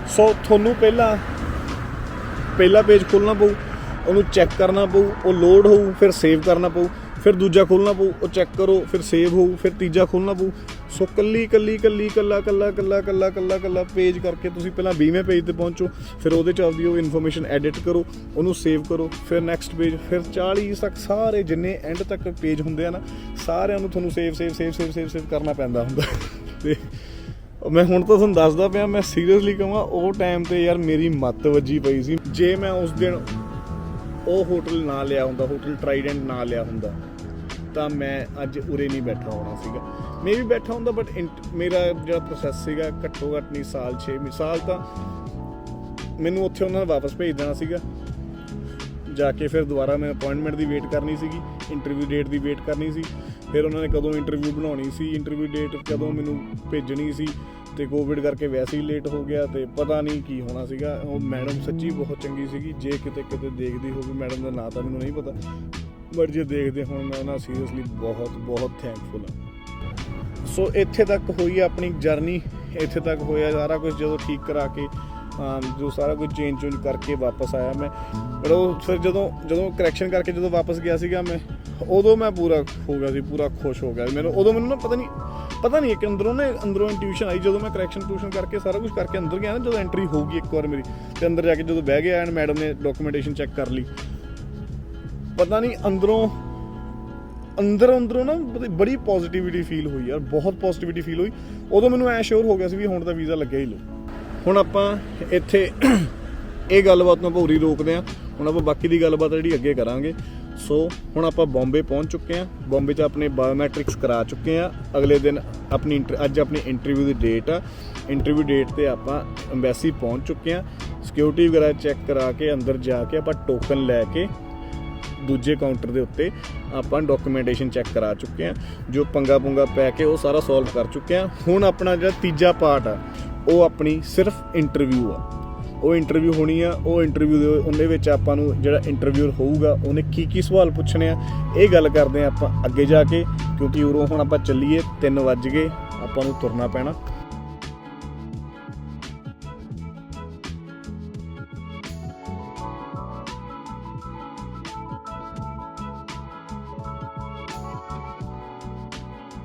ਸੋ ਤੁਹਾਨੂੰ ਪਹਿਲਾ ਪੇਜ ਖੋਲ੍ਹਣਾ ਪਊ, ਉਹਨੂੰ ਚੈੱਕ ਕਰਨਾ ਪਊ, ਉਹ ਲੋਡ ਹੋਊ, ਫਿਰ ਸੇਵ ਕਰਨਾ ਪਊ, ਫਿਰ ਦੂਜਾ ਖੋਲ੍ਹਣਾ ਪਊ, ਉਹ ਚੈੱਕ ਕਰੋ, ਫਿਰ ਸੇਵ ਹੋਊ, ਫਿਰ ਤੀਜਾ ਖੋਲ੍ਹਣਾ ਪਊ। ਸੋ ਕੱਲਾ ਪੇਜ ਕਰਕੇ ਤੁਸੀਂ ਪਹਿਲਾਂ 20ਵੇਂ ਪੇਜ ਤੇ ਪਹੁੰਚੋ, ਫਿਰ ਉਹਦੇ 'ਚ ਆਪਦੀ ਉਹ ਇਨਫੋਰਮੇਸ਼ਨ ਐਡਿਟ ਕਰੋ, ਉਹਨੂੰ ਸੇਵ ਕਰੋ, ਫਿਰ ਨੈਕਸਟ ਪੇਜ, ਫਿਰ 40 ਤੱਕ ਸਾਰੇ ਜਿੰਨੇ ਐਂਡ ਤੱਕ ਪੇਜ ਹੁੰਦੇ ਆ ਨਾ, ਸਾਰਿਆਂ ਨੂੰ ਤੁਹਾਨੂੰ ਸੇਵ ਕਰਨਾ ਪੈਂਦਾ ਹੁੰਦਾ। ਤੇ ਮੈਂ ਹੁਣ ਤਾਂ ਤੁਹਾਨੂੰ ਦੱਸਦਾ ਪਿਆ, ਮੈਂ ਸੀਰੀਅਸਲੀ ਕਹਾਂ ਉਹ ਟਾਈਮ ਤੇ ਯਾਰ ਮੇਰੀ ਮੱਤ ਵੱਜੀ ਪਈ ਸੀ। ਜੇ ਮੈਂ ਉਸ ਦਿਨ ਉਹ ਹੋਟਲ ਨਾ ਲਿਆ ਹੁੰਦਾ, ਹੋਟਲ ਟਰਾਈਡੈਂਟ ਨਾ ਲਿਆ ਹੁੰਦਾ, ਤਾਂ ਮੈਂ ਅੱਜ ਉਰੇ ਨਹੀਂ ਬੈਠਾ ਹੋਣਾ ਸੀਗਾ। ਮੈਂ ਵੀ ਬੈਠਾ ਹੁੰਦਾ, ਬਟ ਮੇਰਾ ਜਿਹੜਾ ਪ੍ਰੋਸੈਸ ਸੀਗਾ ਘੱਟੋ ਘੱਟ ਨਹੀਂ 6 ਸਾਲ ਤਾਂ ਮੈਨੂੰ ਉੱਥੇ ਉਹਨਾਂ ਨੇ ਵਾਪਸ ਭੇਜ ਦੇਣਾ ਸੀਗਾ ਜਾ ਕੇ। ਫਿਰ ਦੁਬਾਰਾ ਮੈਂ ਅਪਾਇੰਟਮੈਂਟ ਦੀ ਵੇਟ ਕਰਨੀ ਸੀਗੀ, ਇੰਟਰਵਿਊ ਡੇਟ ਦੀ ਵੇਟ ਕਰਨੀ ਸੀ, ਫਿਰ ਉਹਨਾਂ ਨੇ ਕਦੋਂ ਇੰਟਰਵਿਊ ਬਣਾਉਣੀ ਸੀ, ਇੰਟਰਵਿਊ ਡੇਟ ਕਦੋਂ ਮੈਨੂੰ ਭੇਜਣੀ ਸੀ, ਤੇ ਕੋਵਿਡ ਕਰਕੇ ਵੈਸੇ ਹੀ ਲੇਟ ਹੋ ਗਿਆ, ਤੇ ਪਤਾ ਨਹੀਂ ਕੀ ਹੋਣਾ ਸੀਗਾ। ਉਹ ਮੈਡਮ ਸੱਚੀ ਬਹੁਤ ਚੰਗੀ ਸੀਗੀ, ਜੇ ਕਿਤੇ ਦੇਖਦੀ ਹੋਵੇ, ਮੈਡਮ ਦਾ ਨਾਂ ਤਾਂ ਮੈਨੂੰ ਨਹੀਂ ਪਤਾ, ਬਟ ਜੇ ਦੇਖਦੇ ਹੁਣ ਮੈਂ ਉਹਨਾਂ ਸੀਰੀਅਸਲੀ ਬਹੁਤ ਥੈਂਕਫੁਲ ਹਾਂ। ਸੋ ਇੱਥੇ ਤੱਕ ਹੋਈ ਆਪਣੀ ਜਰਨੀ, ਇੱਥੇ ਤੱਕ ਹੋਇਆ ਸਾਰਾ ਕੁਝ। ਜਦੋਂ ਠੀਕ ਕਰਾ ਕੇ ਜੋ ਸਾਰਾ ਕੁਝ ਚੇਂਜ ਕਰਕੇ ਵਾਪਸ ਆਇਆ ਮੈਂ, ਪਰ ਉਹ ਫਿਰ ਜਦੋਂ ਕਰੈਕਸ਼ਨ ਕਰਕੇ ਜਦੋਂ ਵਾਪਸ ਗਿਆ ਸੀਗਾ ਮੈਂ, ਉਦੋਂ ਮੈਂ ਪੂਰਾ ਹੋ ਗਿਆ ਸੀ, ਪੂਰਾ ਖੁਸ਼ ਹੋ ਗਿਆ ਸੀ। ਮੈਨੂੰ ਨਾ ਪਤਾ ਨਹੀਂ ਕਿ ਅੰਦਰੋਂ ਇੰਟਿਊਸ਼ਨ ਆਈ ਜਦੋਂ ਮੈਂ ਕਰੈਕਸ਼ਨ ਕਰਕੇ ਸਾਰਾ ਕੁਝ ਕਰਕੇ ਅੰਦਰ ਗਿਆ ਨਾ, ਜਦੋਂ ਐਂਟਰੀ ਹੋ ਗਈ ਇੱਕ ਵਾਰ ਮੇਰੀ, ਤੇ ਅੰਦਰ ਜਾ ਕੇ ਜਦੋਂ ਬਹਿ ਗਿਆ ਐਂਡ ਮੈਡਮ ਨੇ ਡਾਕੂਮੈਂਟੇਸ਼ਨ ਚੈੱਕ ਕਰ ਲਈ, ਪਤਾ ਨਹੀਂ ਅੰਦਰੋਂ ਨਾ ਬੜੀ ਪੋਜ਼ਿਟਿਵਿਟੀ ਫੀਲ ਹੋਈ ਯਾਰ, ਬਹੁਤ ਪੋਜ਼ਿਟਿਵਿਟੀ ਫੀਲ ਹੋਈ। ਉਦੋਂ ਮੈਨੂੰ ਐ ਸ਼ੋਰ ਹੋ ਗਿਆ ਸੀ ਵੀ ਹੁਣ ਤਾਂ ਵੀਜ਼ਾ ਲੱਗਿਆ ਹੀ ਲਓ। ਹੁਣ ਆਪਾਂ ਇੱਥੇ ਇਹ ਗੱਲਬਾਤ ਨੂੰ ਪੂਰੀ ਰੋਕਦੇ ਹਾਂ, ਹੁਣ ਆਪਾਂ ਬਾਕੀ ਦੀ ਗੱਲਬਾਤ ਜਿਹੜੀ ਅੱਗੇ ਕਰਾਂਗੇ। ਸੋ ਹੁਣ ਆਪਾਂ ਬੰਬੇ ਪਹੁੰਚ ਚੁੱਕੇ ਹਾਂ, ਬੰਬੇ 'ਚ ਆਪਣੇ ਬਾਇਓਮੈਟ੍ਰਿਕਸ ਕਰਾ ਚੁੱਕੇ ਹਾਂ। ਅਗਲੇ ਦਿਨ ਅੱਜ ਆਪਣੀ ਇੰਟਰਵਿਊ ਦੀ ਡੇਟ ਆ, ਇੰਟਰਵਿਊ ਡੇਟ 'ਤੇ ਆਪਾਂ ਅੰਬੈਸੀ ਪਹੁੰਚ ਚੁੱਕੇ ਹਾਂ। ਸਿਕਿਉਰਿਟੀ ਵਗੈਰਾ ਚੈੱਕ ਕਰਾ ਕੇ ਅੰਦਰ ਜਾ ਕੇ ਆਪਾਂ ਟੋਕਨ ਲੈ ਕੇ ਦੂਜੇ ਕਾਊਂਟਰ ਦੇ ਉੱਤੇ ਆਪਾਂ ਡਾਕੂਮੈਂਟੇਸ਼ਨ ਚੈੱਕ ਕਰਾ ਚੁੱਕੇ ਹਾਂ, ਜੋ ਪੰਗਾ ਪੈ ਕੇ ਉਹ ਸਾਰਾ ਸੋਲਵ ਕਰ ਚੁੱਕੇ ਹਾਂ। ਹੁਣ ਆਪਣਾ ਜਿਹੜਾ ਤੀਜਾ ਪਾਰਟ ਆ, ਉਹ ਆਪਣੀ ਸਿਰਫ ਇੰਟਰਵਿਊ ਆ। ਉਹ ਇੰਟਰਵਿਊ ਹੋਣੀ ਆ, ਉਹ ਇੰਟਰਵਿਊ ਉਹਦੇ ਵਿੱਚ ਆਪਾਂ ਨੂੰ ਜਿਹੜਾ ਇੰਟਰਵਿਊਅਰ ਹੋਊਗਾ ਉਹਨੇ ਕੀ ਸਵਾਲ ਪੁੱਛਣੇ ਆ, ਇਹ ਗੱਲ ਕਰਦੇ ਆ ਆਪਾਂ ਅੱਗੇ ਜਾ ਕੇ, ਕਿਉਂਕਿ ਉਰੋਂ ਹੁਣ ਆਪਾਂ ਚੱਲੀਏ, 3 ਵੱਜ ਗਏ, ਆਪਾਂ ਨੂੰ ਤੁਰਨਾ ਪੈਣਾ।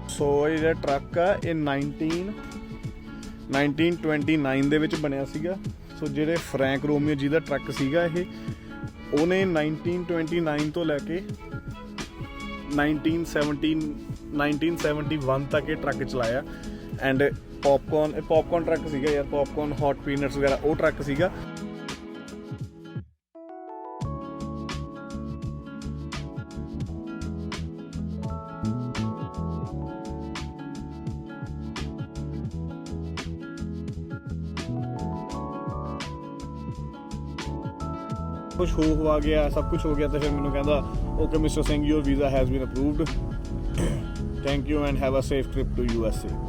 ਸੋ ਇਹ ਜਿਹੜਾ ਟਰੱਕ ਆ ਇਹ 1929 ਦੇ ਵਿੱਚ ਬਣਿਆ ਸੀਗਾ। ਸੋ ਜਿਹੜੇ ਫਰੈਂਕ ਰੋਮੀਓ ਜਿਹਦਾ ਟਰੱਕ ਸੀਗਾ ਇਹ, ਉਹਨੇ 1929 ਤੋਂ ਲੈ ਕੇ 1971 ਤੱਕ ਇਹ ਟਰੱਕ ਚਲਾਇਆ। ਐਂਡ ਪੌਪਕੌਰਨ ਟਰੱਕ ਸੀਗਾ ਯਾਰ, ਪੌਪਕੌਰਨ ਹੌਟ ਪੀਨਟਸ ਵਗੈਰਾ ਉਹ ਟਰੱਕ ਸੀਗਾ। ਕੁਝ ਹੋ ਗਿਆ, ਸਭ ਕੁਝ ਹੋ ਗਿਆ ਤੇ ਫਿਰ ਮੈਨੂੰ ਕਹਿੰਦਾ okay mister Singh your visa has been approved, thank you and have a safe trip to USA।